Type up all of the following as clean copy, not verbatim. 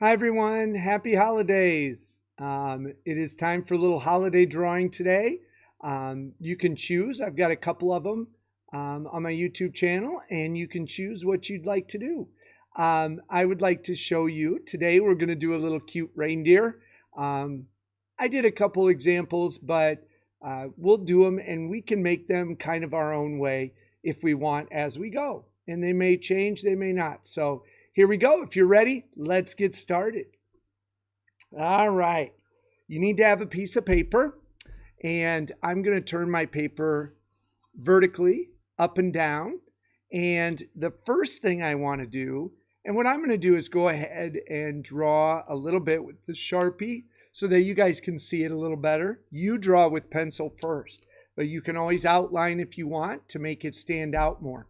Hi, everyone. Happy holidays. It is time for a little holiday drawing today. You can choose. I've got a couple of them on my YouTube channel, and you can choose what you'd like to do. I would like to show you today. We're going to do a little cute reindeer. Um, I did a couple examples, but we'll do them and we can make them kind of our own way if we want as we go. And they may change, they may not. So here we go. If you're ready, let's get started. All right. You need to have a piece of paper, and I'm going to turn my paper vertically up and down. And the first thing I want to do, and what I'm going to do is go ahead and draw a little bit with the Sharpie so that you guys can see it a little better. You draw with pencil first, but you can always outline if you want to make it stand out more.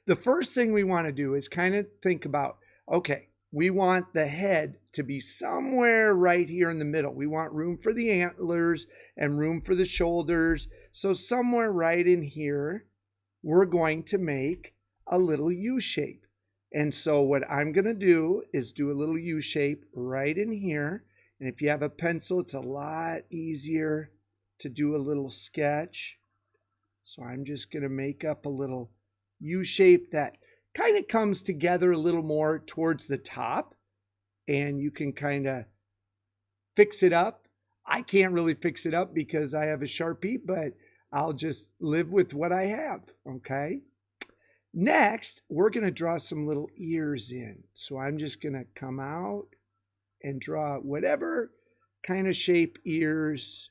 The first thing we want to do is kind of think about, okay, we want the head to be somewhere right here in the middle. We want room for the antlers and room for the shoulders. So somewhere right in here, we're going to make a little U shape. And so what I'm going to do is do a little U shape right in here. And if you have a pencil, it's a lot easier to do a little sketch. So I'm just going to make up a little U shape that kind of comes together a little more towards the top, and you can kind of fix it up. I can't really fix it up because I have a Sharpie, but I'll just live with what I have, okay? Next, we're going to draw some little ears in. So I'm just going to come out and draw whatever kind of shape ears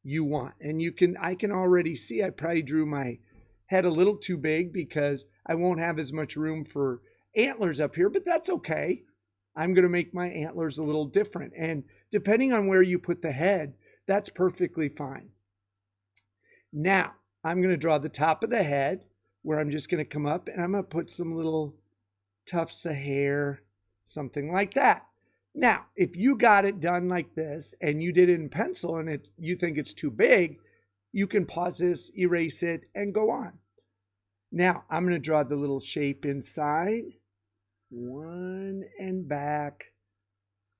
you want. And I can already see I probably drew my head a little too big because I won't have as much room for antlers up here, but that's okay. I'm going to make my antlers a little different. And depending on where you put the head, that's perfectly fine. Now, I'm going to draw the top of the head where I'm just going to come up and I'm going to put some little tufts of hair, something like that. Now, if you got it done like this and you did it in pencil and you think it's too big, you can pause this, erase it, and go on. Now, I'm going to draw the little shape inside. One and back.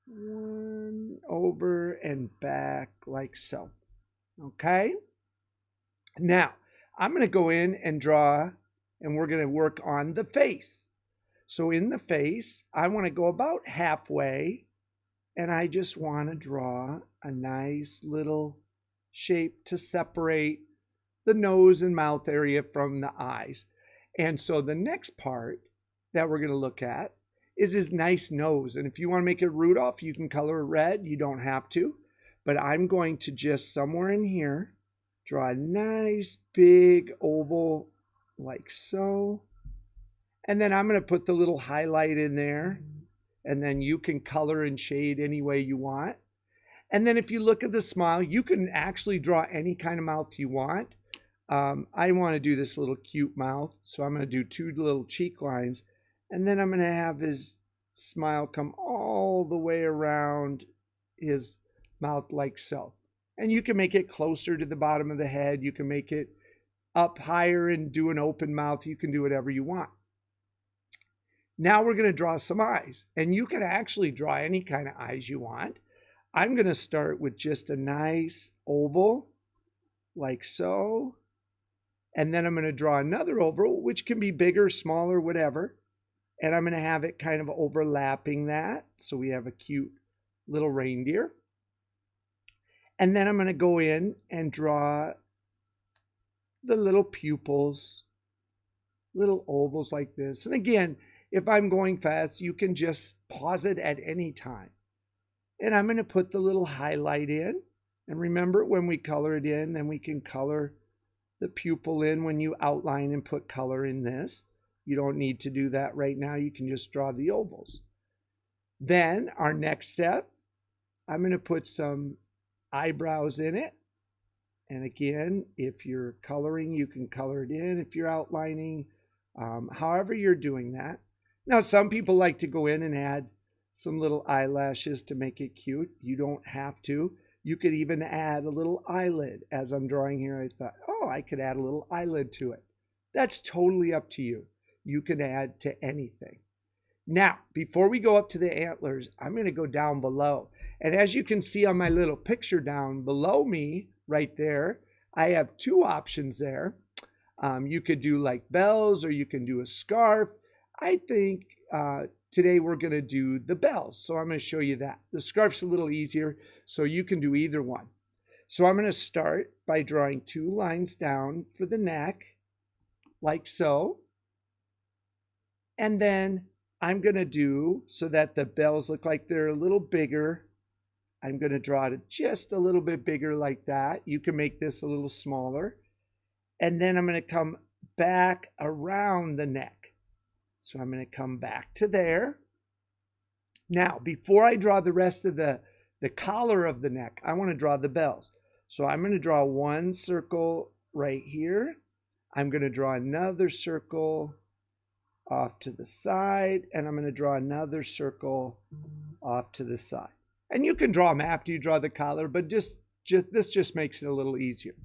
One over and back like so. Okay? Now, I'm going to go in and draw, and we're going to work on the face. So in the face, I want to go about halfway, and I just want to draw a nice little shape to separate the nose and mouth area from the eyes. And so the next part that we're going to look at is his nice nose. And if you want to make it Rudolph, you can color it red. You don't have to. But I'm going to just somewhere in here draw a nice big oval like so. And then I'm going to put the little highlight in there. And then you can color and shade any way you want. And then if you look at the smile, you can actually draw any kind of mouth you want. I want to do this little cute mouth. So I'm going to do two little cheek lines. And then I'm going to have his smile come all the way around his mouth like so. And you can make it closer to the bottom of the head. You can make it up higher and do an open mouth. You can do whatever you want. Now we're going to draw some eyes. And you can actually draw any kind of eyes you want. I'm going to start with just a nice oval like so. And then I'm going to draw another oval, which can be bigger, smaller, whatever. And I'm going to have it kind of overlapping that. So we have a cute little reindeer. And then I'm going to go in and draw the little pupils, little ovals like this. And again, if I'm going fast, you can just pause it at any time. And I'm going to put the little highlight in. And remember, when we color it in, then we can color the pupil in when you outline and put color in this. You don't need to do that right now. You can just draw the ovals. Then our next step, I'm going to put some eyebrows in it. And again, if you're coloring, you can color it in. If you're outlining, however you're doing that. Now, some people like to go in and add some little eyelashes to make it cute. You don't have to. You could even add a little eyelid. As I'm drawing here, I thought, oh, I could add a little eyelid to it. That's totally up to you. You can add to anything. Now, before we go up to the antlers, I'm going to go down below. And as you can see on my little picture down below me, right there, I have two options there. You could do like bells or you can do a scarf. I think today we're going to do the bells. So I'm going to show you that. The scarf's a little easier, so you can do either one. So I'm going to start by drawing 2 lines down for the neck, like so. And then I'm going to do, so that the bells look like they're a little bigger, I'm going to draw it just a little bit bigger like that. You can make this a little smaller. And then I'm going to come back around the neck. So I'm going to come back to there. Now, before I draw the rest of the collar of the neck, I want to draw the bells. So I'm going to draw 1 circle right here. I'm going to draw another circle off to the side, and I'm going to draw another circle off to the side. And you can draw them after you draw the collar, but this just makes it a little easier.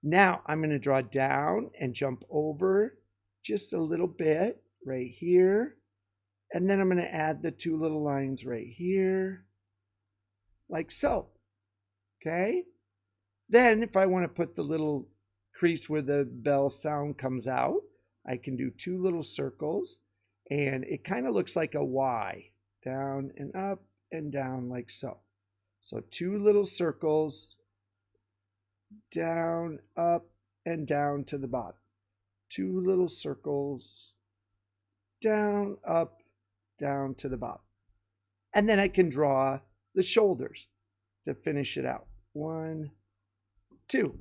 Now I'm going to draw down and jump over just a little bit right here. And then I'm going to add the 2 little lines right here, like so. Okay? Then if I want to put the little crease where the bell sound comes out, I can do 2 little circles, and it kind of looks like a Y, down and up and down like so. So 2 little circles, down, up, and down to the bottom. 2 little circles, down, up, down to the bottom. And then I can draw the shoulders to finish it out. 1, 2.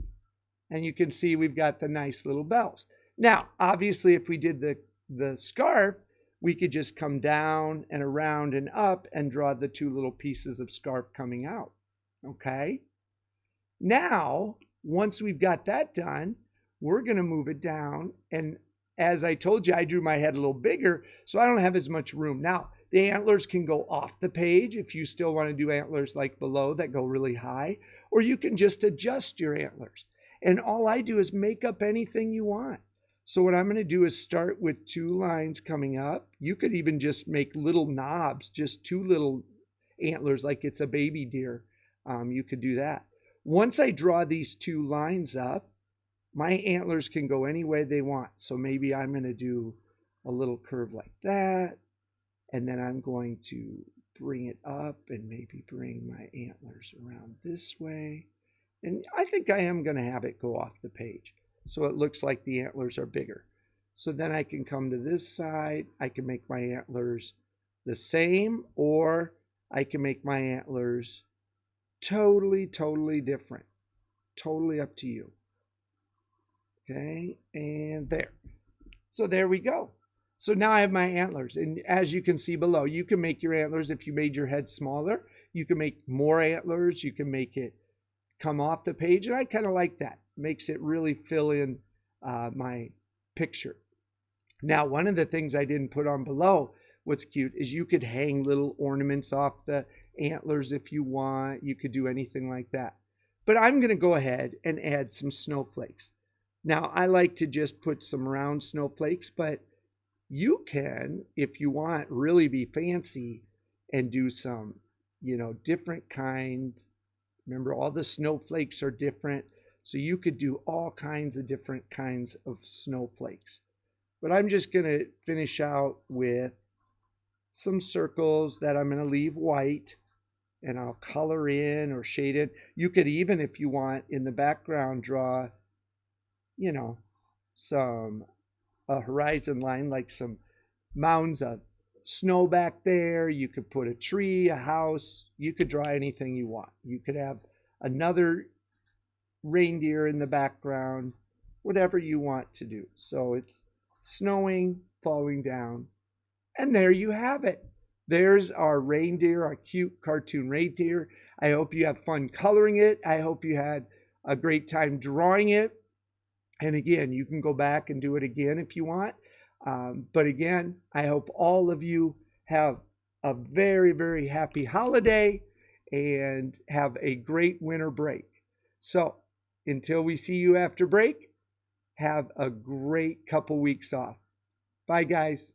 And you can see we've got the nice little bells. Now, obviously, if we did the scarf, we could just come down and around and up and draw the 2 little pieces of scarf coming out. Okay? Now, once we've got that done, we're going to move it down. And as I told you, I drew my head a little bigger, so I don't have as much room. Now, the antlers can go off the page if you still want to do antlers like below that go really high, or you can just adjust your antlers. And all I do is make up anything you want. So what I'm going to do is start with 2 lines coming up. You could even just make little knobs, just 2 little antlers like it's a baby deer. You could do that. Once I draw these 2 lines up, my antlers can go any way they want. So maybe I'm going to do a little curve like that. And then I'm going to bring it up and maybe bring my antlers around this way. And I think I am going to have it go off the page, so it looks like the antlers are bigger. So then I can come to this side. I can make my antlers the same, or I can make my antlers totally different. Totally up to you. Okay, and there. So there we go. So now I have my antlers. And as you can see below, you can make your antlers if you made your head smaller. You can make more antlers. You can make it come off the page. And I kind of like that. Makes it really fill in my picture. Now, one of the things I didn't put on below, what's cute, is you could hang little ornaments off the antlers if you want. You could do anything like that. But I'm going to go ahead and add some snowflakes. Now, I like to just put some round snowflakes, but you can, if you want, really be fancy and do some, different kind. Remember, all the snowflakes are different. So you could do all kinds of different kinds of snowflakes. But I'm just going to finish out with some circles that I'm going to leave white, and I'll color in or shade in. You could even, if you want, in the background, draw, a horizon line, like some mounds of snow back there. You could put a tree, a house. You could draw anything you want. You could have another reindeer in the background, whatever you want to do. So it's snowing, falling down, and there you have it. There's our reindeer, our cute cartoon reindeer. I hope you have fun coloring it. I hope you had a great time drawing it. And again, you can go back and do it again if you want. But again, I hope all of you have a very happy holiday and have a great winter break. So until we see you after break, have a great couple weeks off. Bye, guys.